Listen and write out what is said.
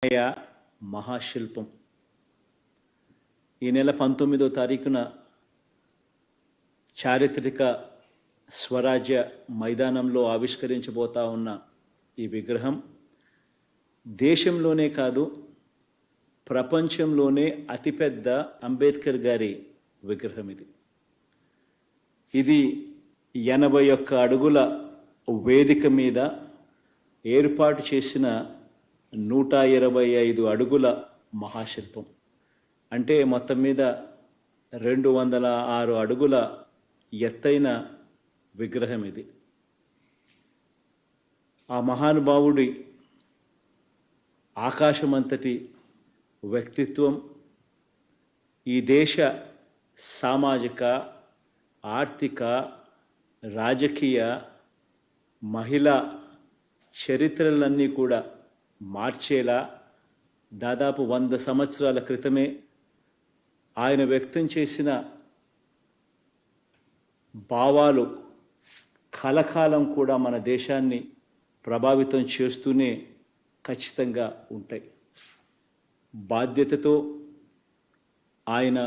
మహాశిల్పం ఈ నెల 19వ తారీఖున చారిత్రక స్వరాజ్య మైదానంలో ఆవిష్కరించబోతా ఉన్న ఈ విగ్రహం దేశంలోనే కాదు ప్రపంచంలోనే అతిపెద్ద అంబేద్కర్ గారి విగ్రహం. ఇది 81 అడుగుల వేదిక మీద ఏర్పాటు చేసిన 125 అడుగుల మహాశిల్పం. అంటే మొత్తం మీద 206 అడుగుల ఎత్తైన విగ్రహం ఇది. ఆ మహానుభావుడి ఆకాశమంతటి వ్యక్తిత్వం ఈ దేశ సామాజిక, ఆర్థిక, రాజకీయ, మహిళా చరిత్రలన్నీ కూడా మార్చేలా దాదాపు 100 సంవత్సరాల క్రితమే ఆయన వ్యక్తం చేసిన భావాలు కలకాలం కూడా మన దేశాన్ని ప్రభావితం చేస్తూనే ఖచ్చితంగా ఉంటాయి. బాధ్యతతో ఆయన